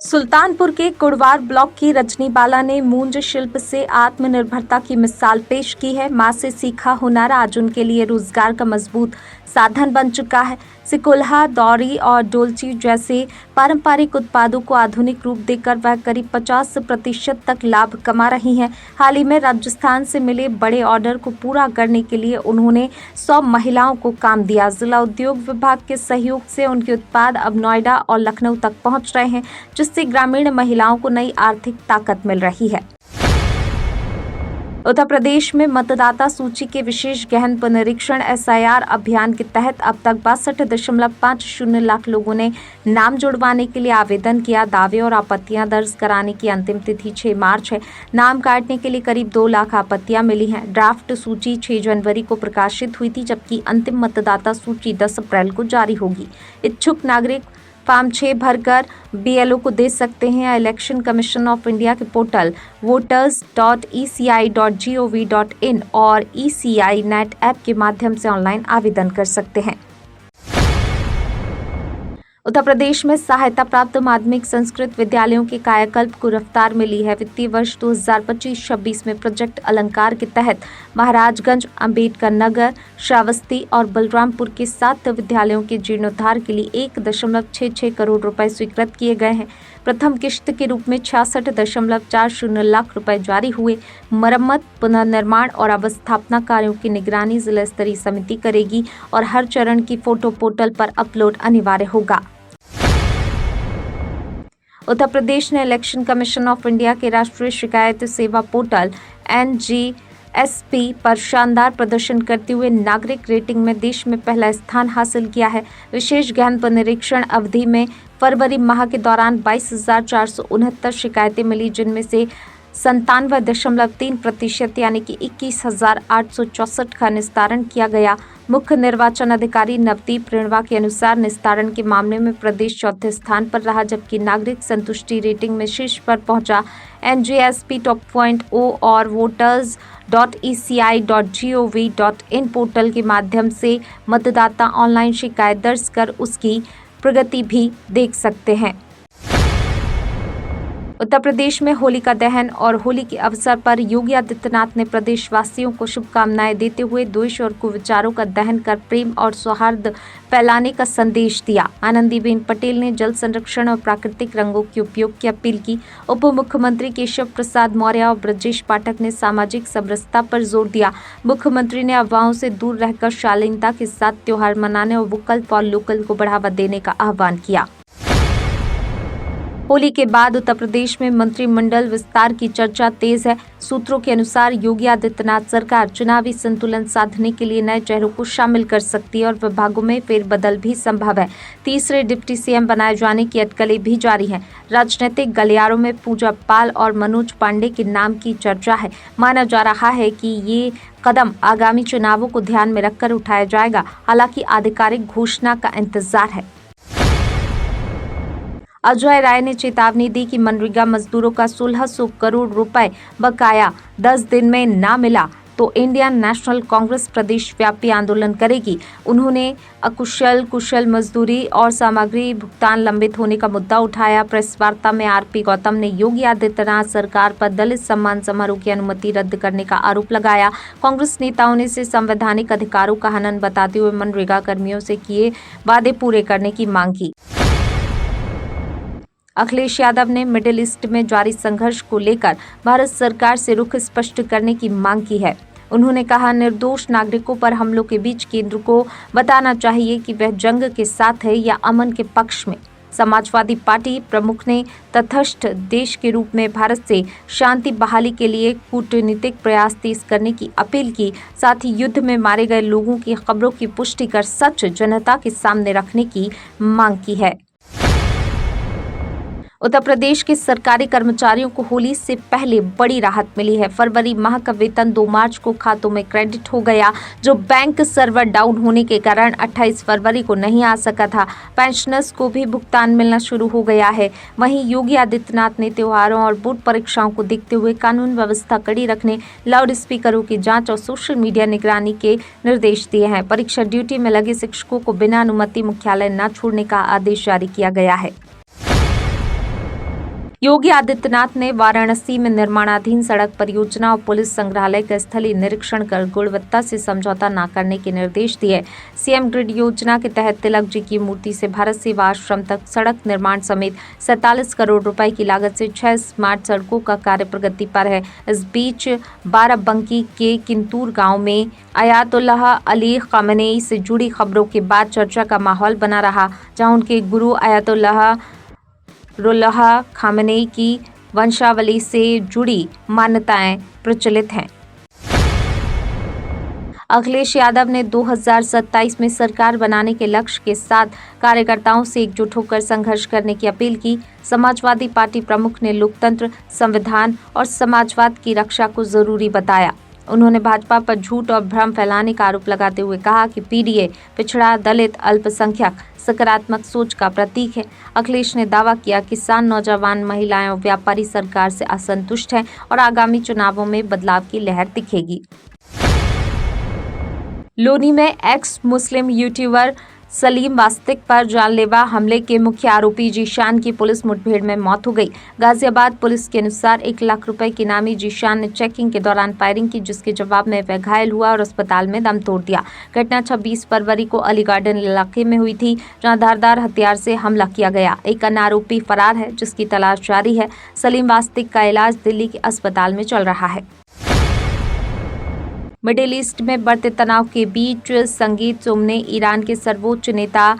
सुल्तानपुर के कुड़वार ब्लॉक की रजनी बाला ने मूंज शिल्प से आत्मनिर्भरता की मिसाल पेश की है। मां से सीखा हुनर आज उनके लिए रोजगार का मजबूत साधन बन चुका है। सिकुल्हा, दौरी और डोलची जैसे पारंपरिक उत्पादों को आधुनिक रूप देकर वह करीब 50% तक लाभ कमा रही हैं। हाल ही में राजस्थान से मिले बड़े ऑर्डर को पूरा करने के लिए उन्होंने 100 महिलाओं को काम दिया। जिला उद्योग विभाग के सहयोग से उनके उत्पाद अब नोएडा और लखनऊ तक पहुंच रहे हैं, जिससे ग्रामीण महिलाओं को नई आर्थिक ताकत मिल रही है। उत्तर प्रदेश में मतदाता सूची के विशेष गहन पुनरीक्षण SIR अभियान के तहत अब तक 62.50 लाख लोगों ने नाम जुड़वाने के लिए आवेदन किया। दावे और आपत्तियां दर्ज कराने की अंतिम तिथि 6 मार्च है। नाम काटने के लिए करीब 2 लाख आपत्तियां मिली हैं। ड्राफ्ट सूची 6 जनवरी को प्रकाशित हुई थी, जबकि अंतिम मतदाता सूची 10 अप्रैल को जारी होगी। इच्छुक नागरिक फॉर्म 6 भरकर BLO को दे सकते हैं। इलेक्शन कमीशन ऑफ इंडिया के पोर्टल voters.eci.gov.in और ECI नेट ऐप के माध्यम से ऑनलाइन आवेदन कर सकते हैं। उत्तर प्रदेश में सहायता प्राप्त माध्यमिक संस्कृत विद्यालयों के कायाकल्प को रफ्तार मिली है। वित्तीय वर्ष 2025-26 में प्रोजेक्ट अलंकार के तहत महाराजगंज, अंबेडकर नगर, श्रावस्ती और बलरामपुर के 7 विद्यालयों के जीर्णोद्धार के लिए 1.66 करोड़ रुपए स्वीकृत किए गए हैं। प्रथम किश्त के रूप में 66.40 लाख रुपए जारी हुए। मरम्मत, पुनर्निर्माण और अवस्थापना कार्यों की निगरानी जिला स्तरीय समिति करेगी और हर चरण की फोटो पोर्टल पर अपलोड अनिवार्य होगा। उत्तर प्रदेश ने इलेक्शन कमीशन ऑफ इंडिया के राष्ट्रीय शिकायत सेवा पोर्टल NGSP पर शानदार प्रदर्शन करते हुए नागरिक रेटिंग में देश में पहला स्थान हासिल किया है। विशेष गहन पुनरीक्षण अवधि में फरवरी माह के दौरान 22,469 शिकायतें मिली, जिनमें से 97.3% यानी कि 21,864 का निस्तारण किया गया। मुख्य निर्वाचन अधिकारी नवदीप रिणवा के अनुसार निस्तारण के मामले में प्रदेश चौथे स्थान पर रहा, जबकि नागरिक संतुष्टि रेटिंग में शीर्ष पर पहुंचा। NGSP 2.0 और voters.eci.gov.in पोर्टल के माध्यम से मतदाता ऑनलाइन शिकायत दर्ज कर उसकी प्रगति भी देख सकते हैं। उत्तर प्रदेश में होलिका दहन और होली के अवसर पर योगी आदित्यनाथ ने प्रदेशवासियों को शुभकामनाएं देते हुए द्वेष और कुविचारों का दहन कर प्रेम और सौहार्द फैलाने का संदेश दिया। आनंदीबेन पटेल ने जल संरक्षण और प्राकृतिक रंगों के उपयोग की अपील की। उप मुख्यमंत्री केशव प्रसाद मौर्य और ब्रजेश पाठक ने सामाजिक समरसता पर जोर दिया। मुख्यमंत्री ने अफवाहों से दूर रहकर शालीनता के साथ त्योहार मनाने और वोकल फॉर लोकल को बढ़ावा देने का आह्वान किया। होली के बाद उत्तर प्रदेश में मंत्रिमंडल विस्तार की चर्चा तेज है। सूत्रों के अनुसार योगी आदित्यनाथ सरकार चुनावी संतुलन साधने के लिए नए चेहरों को शामिल कर सकती है और विभागों में फेरबदल भी संभव है। तीसरे डिप्टी CM बनाए जाने की अटकलें भी जारी हैं। राजनीतिक गलियारों में पूजा पाल और मनोज पांडे के नाम की चर्चा है। माना जा रहा है कि ये कदम आगामी चुनावों को ध्यान में रखकर उठाया जाएगा। हालांकि आधिकारिक घोषणा का इंतजार है। अजय राय ने चेतावनी दी कि मनरेगा मजदूरों का 1600 करोड़ रुपए बकाया 10 दिन में ना मिला तो इंडियन नेशनल कांग्रेस प्रदेश व्यापी आंदोलन करेगी। उन्होंने अकुशल कुशल मजदूरी और सामग्री भुगतान लंबित होने का मुद्दा उठाया। प्रेस वार्ता में RP गौतम ने योगी आदित्यनाथ सरकार पर दलित सम्मान समारोह की अनुमति रद्द करने का आरोप लगाया। कांग्रेस नेताओं ने इसे संवैधानिक अधिकारों का हनन बताते हुए मनरेगा कर्मियों से किए वादे पूरे करने की मांग की। अखिलेश यादव ने मिडिल ईस्ट में जारी संघर्ष को लेकर भारत सरकार से रुख स्पष्ट करने की मांग की है। उन्होंने कहा, निर्दोष नागरिकों पर हमलों के बीच केंद्र को बताना चाहिए कि वह जंग के साथ है या अमन के पक्ष में। समाजवादी पार्टी प्रमुख ने तटस्थ देश के रूप में भारत से शांति बहाली के लिए कूटनीतिक प्रयास तेज करने की अपील की। साथ ही युद्ध में मारे गए लोगों की खबरों की पुष्टि कर सच जनता के सामने रखने की मांग की है। उत्तर प्रदेश के सरकारी कर्मचारियों को होली से पहले बड़ी राहत मिली है। फरवरी माह का वेतन 2 मार्च को खातों में क्रेडिट हो गया, जो बैंक सर्वर डाउन होने के कारण 28 फरवरी को नहीं आ सका था। पेंशनर्स को भी भुगतान मिलना शुरू हो गया है। वहीं योगी आदित्यनाथ ने त्योहारों और बोर्ड परीक्षाओं को देखते हुए कानून व्यवस्था कड़ी रखने, लाउड स्पीकरों की जांच और सोशल मीडिया निगरानी के निर्देश दिए हैं। परीक्षा ड्यूटी में लगे शिक्षकों को बिना अनुमति मुख्यालय न छोड़ने का आदेश जारी किया गया है। योगी आदित्यनाथ ने वाराणसी में निर्माणाधीन सड़क परियोजना और पुलिस संग्रहालय का स्थलीय निरीक्षण कर गुणवत्ता से समझौता न करने के निर्देश दिए। सीएम ग्रिड योजना के तहत तिलक जी की मूर्ति से भारत सेवा आश्रम तक सड़क निर्माण समेत 47 करोड़ रुपए की लागत से 6 स्मार्ट सड़कों का कार्य प्रगति पर है। इस बीच बाराबंकी के किंतूर गाँव में अयातुल्लाह अली खामेनेई से जुड़ी खबरों के बाद चर्चा का माहौल बना रहा, जहां उनके गुरु अयातुल्लाह रुल्लाह खामेनेई की वंशावली से जुड़ी मान्यताएं प्रचलित हैं। अखिलेश यादव ने 2027 में सरकार बनाने के लक्ष्य के साथ कार्यकर्ताओं से एकजुट होकर संघर्ष करने की अपील की। समाजवादी पार्टी प्रमुख ने लोकतंत्र, संविधान और समाजवाद की रक्षा को जरूरी बताया। उन्होंने भाजपा पर झूठ और भ्रम फैलाने का आरोप लगाते हुए कहा कि पीडीए पिछड़ा, दलित, अल्पसंख्यक सकारात्मक सोच का प्रतीक है। अखिलेश ने दावा किया कि किसान, नौजवान, महिलाएं और व्यापारी सरकार से असंतुष्ट हैं और आगामी चुनावों में बदलाव की लहर दिखेगी। लोनी में एक्स मुस्लिम यूट्यूबर सलीम वास्तिक पर जानलेवा हमले के मुख्य आरोपी जीशान की पुलिस मुठभेड़ में मौत हो गई। गाजियाबाद पुलिस के अनुसार 1 लाख रुपए के इनामी जीशान ने चेकिंग के दौरान फायरिंग की, जिसके जवाब में वह घायल हुआ और अस्पताल में दम तोड़ दिया। घटना 26 फरवरी को अली गार्डन इलाके में हुई थी, जहां धारदार हथियार से हमला किया गया। एक अन्य आरोपी फरार है, जिसकी तलाश जारी है। सलीम वास्तिक का इलाज दिल्ली के अस्पताल में चल रहा है। मिडिल ईस्ट में बढ़ते तनाव के बीच संगीत सोम ने ईरान के सर्वोच्च नेता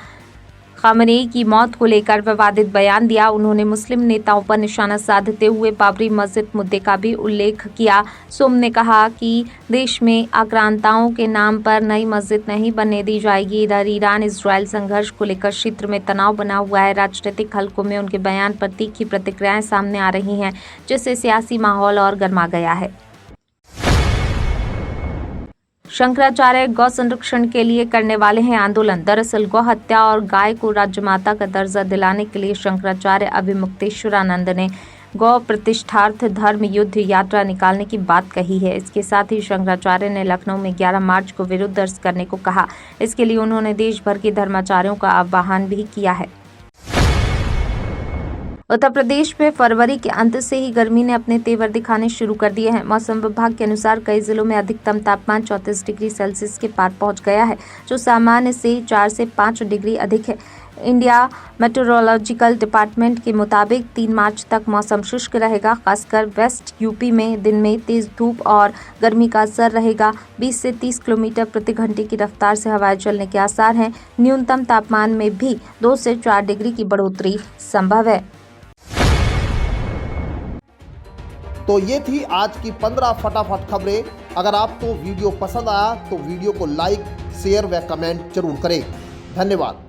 खामेनेई की मौत को लेकर विवादित बयान दिया। उन्होंने मुस्लिम नेताओं पर निशाना साधते हुए बाबरी मस्जिद मुद्दे का भी उल्लेख किया। सोम ने कहा कि देश में आक्रांताओं के नाम पर नई मस्जिद नहीं बनने दी जाएगी। इधर ईरान इजरायल संघर्ष को लेकर क्षेत्र में तनाव बना हुआ है। राजनीतिक हलकों में उनके बयान पर तीखी प्रतिक्रियाएं सामने आ रही हैं, जिससे सियासी माहौल और गर्मा गया है। शंकराचार्य गौ संरक्षण के लिए करने वाले हैं आंदोलन। दरअसल गौ हत्या और गाय को राजमाता का दर्जा दिलाने के लिए शंकराचार्य अभिमुक्तेश्वरानंद ने गौ प्रतिष्ठार्थ धर्म युद्ध यात्रा निकालने की बात कही है। इसके साथ ही शंकराचार्य ने लखनऊ में 11 मार्च को विरोध दर्ज करने को कहा। इसके लिए उन्होंने देश भर के धर्माचार्यों का आह्वान भी किया है। उत्तर प्रदेश में फरवरी के अंत से ही गर्मी ने अपने तेवर दिखाने शुरू कर दिए हैं। मौसम विभाग के अनुसार कई जिलों में अधिकतम तापमान 34 डिग्री सेल्सियस के पार पहुंच गया है, जो सामान्य से 4 से 5 डिग्री अधिक है। इंडिया मेट्रोलॉजिकल डिपार्टमेंट के मुताबिक 3 मार्च तक मौसम शुष्क रहेगा। खासकर वेस्ट यूपी में दिन में तेज धूप और गर्मी का असर रहेगा। 20 से 30 किलोमीटर प्रति घंटे की रफ्तार से हवाएं चलने के आसार हैं। न्यूनतम तापमान में भी 2 से 4 डिग्री की बढ़ोतरी संभव है। तो ये थी आज की 15 फटाफट खबरें। अगर आपको वीडियो पसंद आया तो वीडियो को लाइक, शेयर व कमेंट जरूर करें। धन्यवाद।